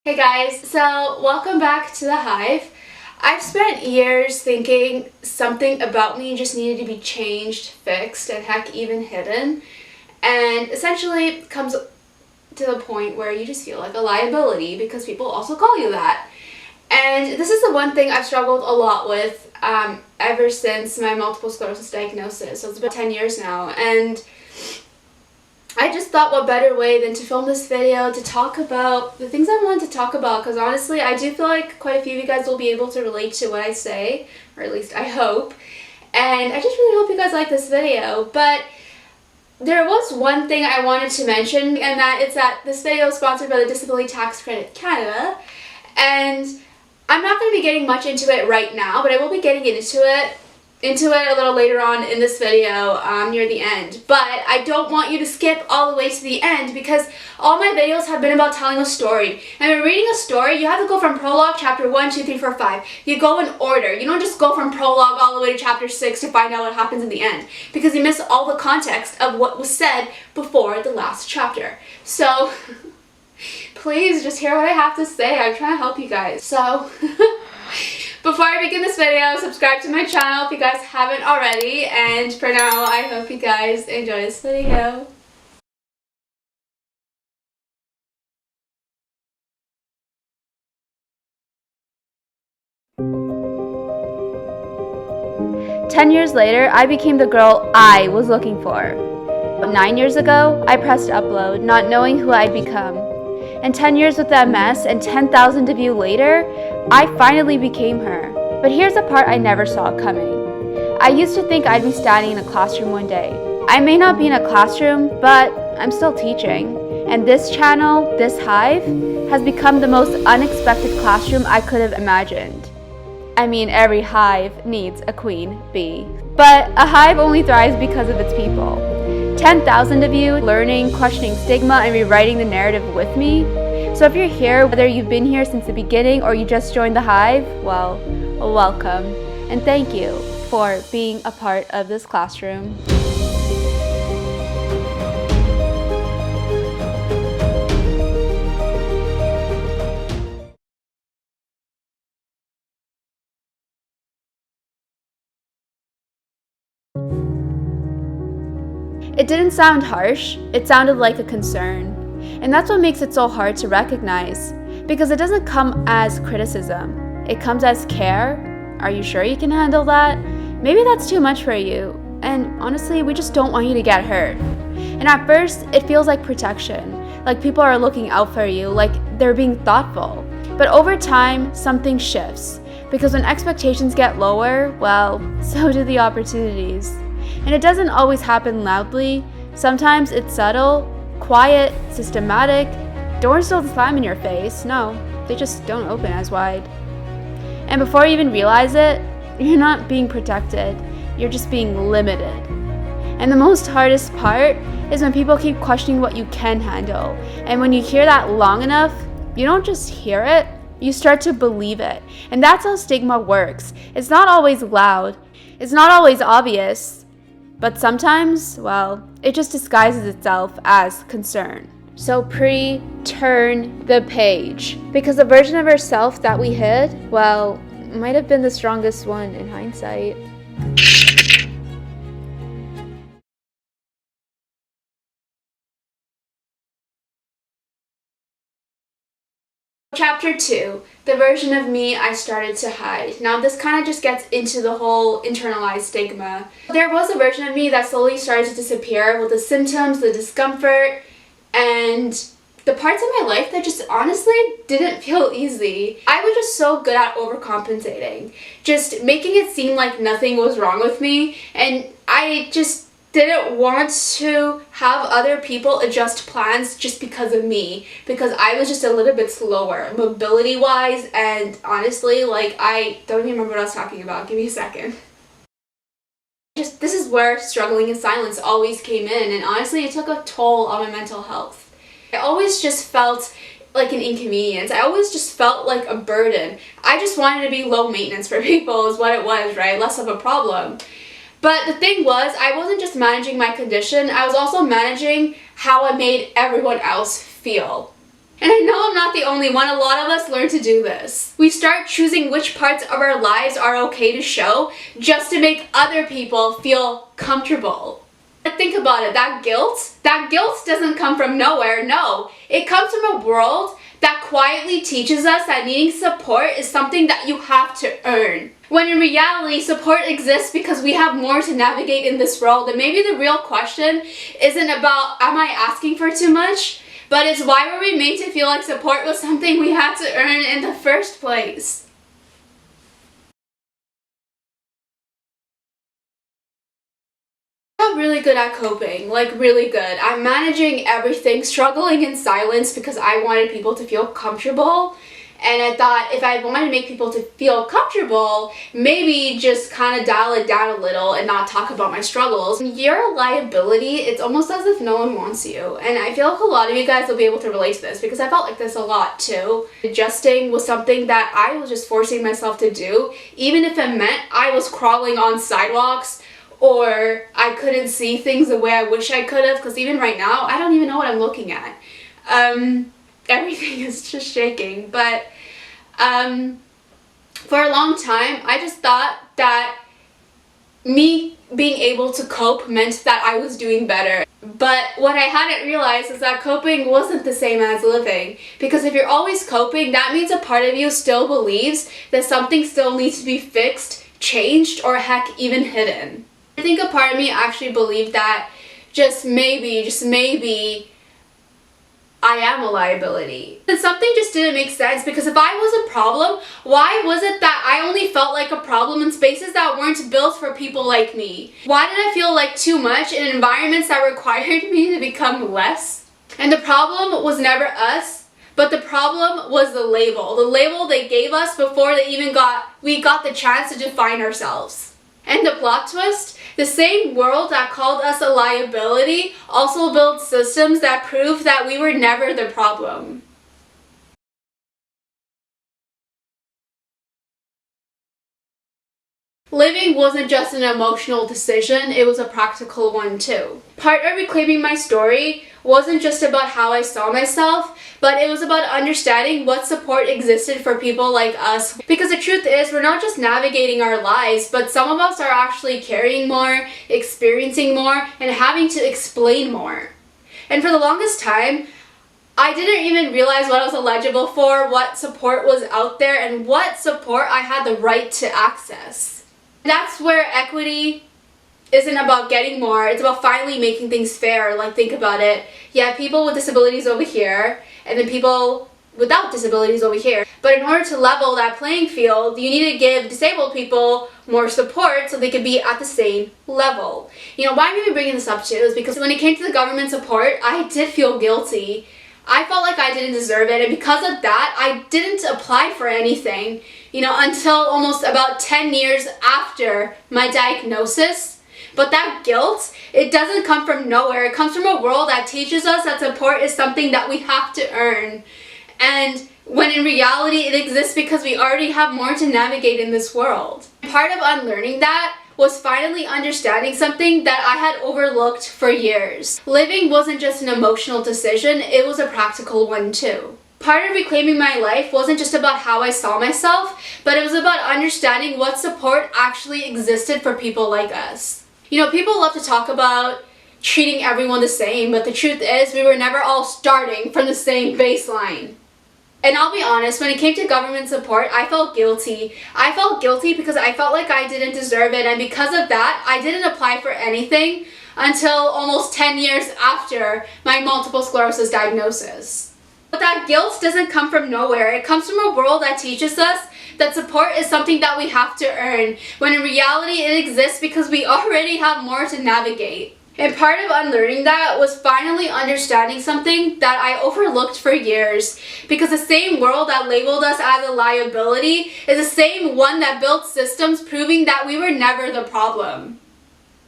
Hey guys, so welcome back to the Hive. I've spent years thinking something about me just needed to be changed, fixed, and heck, even hidden. And essentially it comes to the point where you just feel like a liability because people also call you that. And this is the one thing I've struggled a lot with ever since my multiple sclerosis diagnosis. So it's been 10 years now. And I just thought what better way than to film this video to talk about the things I wanted to talk about, because honestly I do feel like quite a few of you guys will be able to relate to what I say, or at least I hope, and I just really hope you guys like this video. But there was one thing I wanted to mention, and that is that this video is sponsored by the Disability Tax Credit Canada, and I'm not going to be getting much into it right now, but I will be getting into it a little later on in this video near the end. But I don't want you to skip all the way to the end because all my videos have been about telling a story. And when reading a story, you have to go from prologue, chapter 1, 2, 3, 4, 5. You go in order. You don't just go from prologue all the way to chapter 6 to find out what happens in the end, because you miss all the context of what was said before the last chapter. So please just hear what I have to say. I'm trying to help you guys. So before I begin this video, subscribe to my channel if you guys haven't already, and for now, I hope you guys enjoy this video. "10 years later, I became the girl I was looking for. 9 years ago, I pressed upload, not knowing who I'd become. And 10 years with that mess and 10,000 of you later, I finally became her. But here's the part I never saw coming. I used to think I'd be standing in a classroom one day. I may not be in a classroom, but I'm still teaching. And this channel, this Hive, has become the most unexpected classroom I could have imagined. I mean, every hive needs a queen bee. But a hive only thrives because of its people. 10,000 of you learning, questioning stigma, and rewriting the narrative with me. So if you're here, whether you've been here since the beginning or you just joined the Hive, well, welcome. And thank you for being a part of this classroom." It didn't sound harsh, it sounded like a concern. And that's what makes it so hard to recognize, because it doesn't come as criticism. It comes as care. Are you sure you can handle that? Maybe that's too much for you. And honestly, we just don't want you to get hurt. And at first, it feels like protection, like people are looking out for you, like they're being thoughtful. But over time, something shifts, because when expectations get lower, well, so do the opportunities. And it doesn't always happen loudly. Sometimes it's subtle, quiet, systematic. Doors don't slam in your face. No, they just don't open as wide. And before you even realize it, you're not being protected. You're just being limited. And the most hardest part is when people keep questioning what you can handle. And when you hear that long enough, you don't just hear it, you start to believe it. And that's how stigma works. It's not always loud. It's not always obvious. But sometimes, well, it just disguises itself as concern. So turn the page. Because the version of herself that we hid, well, might have been the strongest one in hindsight. Chapter 2, the version of me I started to hide. Now this kind of just gets into the whole internalized stigma. There was a version of me that slowly started to disappear with the symptoms, the discomfort, and the parts of my life that just honestly didn't feel easy. I was just so good at overcompensating, just making it seem like nothing was wrong with me, and I just didn't want to have other people adjust plans just because of me, because I was just a little bit slower mobility wise, and honestly, like, I don't even remember what I was talking about. Give me a second. This is where struggling in silence always came in, and honestly it took a toll on my mental health. I always just felt like an inconvenience. I always just felt like a burden. I just wanted to be low maintenance for people is what it was, right? Less of a problem. But the thing was, I wasn't just managing my condition, I was also managing how I made everyone else feel. And I know I'm not the only one, a lot of us learn to do this. We start choosing which parts of our lives are okay to show just to make other people feel comfortable. But think about it, that guilt doesn't come from nowhere, no. It comes from a world that quietly teaches us that needing support is something that you have to earn. When in reality, support exists because we have more to navigate in this world. And maybe the real question isn't about, am I asking for too much? But it's why were we made to feel like support was something we had to earn in the first place? I'm really good at coping, like really good. I'm managing everything, struggling in silence because I wanted people to feel comfortable. And I thought if I wanted to make people to feel comfortable, maybe just kind of dial it down a little and not talk about my struggles. When you're a liability, it's almost as if no one wants you. And I feel like a lot of you guys will be able to relate to this because I felt like this a lot too. Adjusting was something that I was just forcing myself to do, even if it meant I was crawling on sidewalks or I couldn't see things the way I wish I could have, because even right now, I don't even know what I'm looking at. Everything is just shaking, but for a long time, I just thought that me being able to cope meant that I was doing better. But what I hadn't realized is that coping wasn't the same as living. Because if you're always coping, that means a part of you still believes that something still needs to be fixed, changed, or heck, even hidden. I think a part of me actually believed that just maybe, I am a liability. And something just didn't make sense, because if I was a problem, why was it that I only felt like a problem in spaces that weren't built for people like me? Why did I feel like too much in environments that required me to become less? And the problem was never us, but the problem was the label they gave us before we got the chance to define ourselves. And the plot twist, the same world that called us a liability also built systems that proved that we were never the problem. Living wasn't just an emotional decision, it was a practical one too. Part of reclaiming my story wasn't just about how I saw myself, but it was about understanding what support existed for people like us. Because the truth is, we're not just navigating our lives, but some of us are actually carrying more, experiencing more, and having to explain more. And for the longest time, I didn't even realize what I was eligible for, what support was out there, and what support I had the right to access. That's where equity isn't about getting more, it's about finally making things fair. Like, think about it. Yeah, people with disabilities over here, and then people without disabilities over here. But in order to level that playing field, you need to give disabled people more support so they can be at the same level. You know, why I'm even bringing this up too is because when it came to the government support, I did feel guilty. I felt like I didn't deserve it, and because of that, I didn't apply for anything, you know, until almost about 10 years after my diagnosis. But that guilt, it doesn't come from nowhere. It comes from a world that teaches us that support is something that we have to earn. And when in reality, it exists because we already have more to navigate in this world. Part of unlearning that was finally understanding something that I had overlooked for years. Living wasn't just an emotional decision, it was a practical one too. Part of reclaiming my life wasn't just about how I saw myself, but it was about understanding what support actually existed for people like us. You know, people love to talk about treating everyone the same, but the truth is we were never all starting from the same baseline. And I'll be honest, when it came to government support, I felt guilty. I felt guilty because I felt like I didn't deserve it, and because of that, I didn't apply for anything until almost 10 years after my multiple sclerosis diagnosis. But that guilt doesn't come from nowhere. It comes from a world that teaches us that support is something that we have to earn, when in reality it exists because we already have more to navigate. And part of unlearning that was finally understanding something that I overlooked for years, because the same world that labeled us as a liability is the same one that built systems proving that we were never the problem.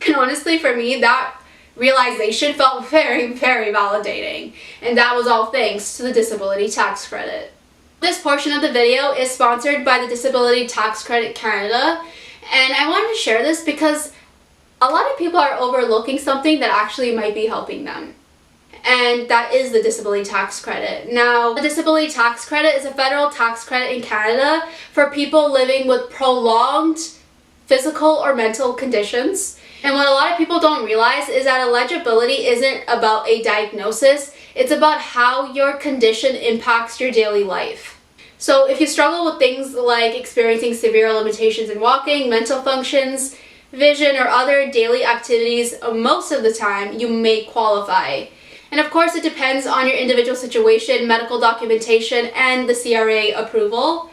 And honestly, for me, that realization felt very, very validating. And that was all thanks to the disability tax credit. This portion of the video is sponsored by the Disability Tax Credit Canada, and I wanted to share this because a lot of people are overlooking something that actually might be helping them. and that is the disability tax credit. Now, the disability tax credit is a federal tax credit in Canada for people living with prolonged physical or mental conditions. And what a lot of people don't realize is that eligibility isn't about a diagnosis, it's about how your condition impacts your daily life. So if you struggle with things like experiencing severe limitations in walking, mental functions, vision, or other daily activities, most of the time you may qualify. And of course, it depends on your individual situation, medical documentation, and the CRA approval.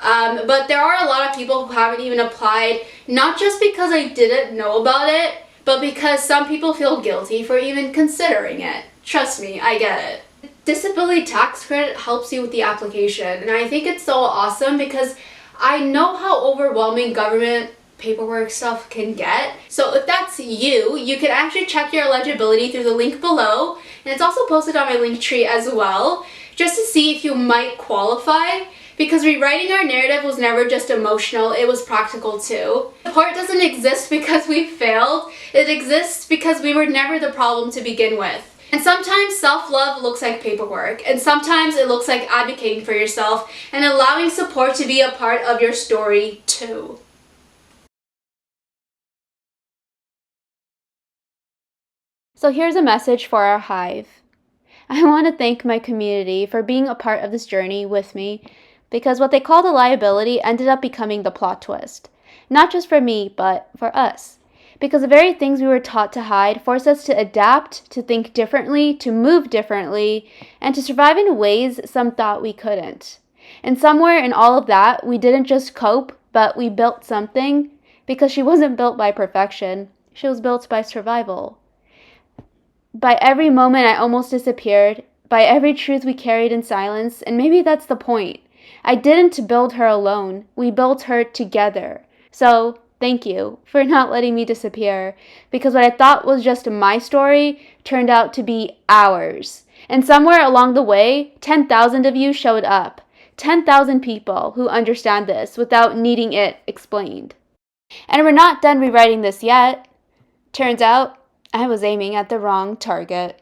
But there are a lot of people who haven't even applied, not just because I didn't know about it, but because some people feel guilty for even considering it. Trust me, I get it. Disability tax credit helps you with the application, and I think it's so awesome because I know how overwhelming government paperwork stuff can get. So if that's you, you can actually check your eligibility through the link below, and it's also posted on my link tree as well, just to see if you might qualify, because rewriting our narrative was never just emotional, it was practical too. Support doesn't exist because we failed, it exists because we were never the problem to begin with. And sometimes self-love looks like paperwork, and sometimes it looks like advocating for yourself and allowing support to be a part of your story too. So here's a message for our hive. I want to thank my community for being a part of this journey with me, because what they called a liability ended up becoming the plot twist. Not just for me, but for us. Because the very things we were taught to hide forced us to adapt, to think differently, to move differently, and to survive in ways some thought we couldn't. And somewhere in all of that, we didn't just cope, but we built something, because she wasn't built by perfection, she was built by survival. By every moment I almost disappeared, by every truth we carried in silence, and maybe that's the point. I didn't build her alone, we built her together. So, thank you for not letting me disappear, because what I thought was just my story turned out to be ours. And somewhere along the way, 10,000 of you showed up. 10,000 people who understand this without needing it explained. And we're not done rewriting this yet. Turns out, I was aiming at the wrong target.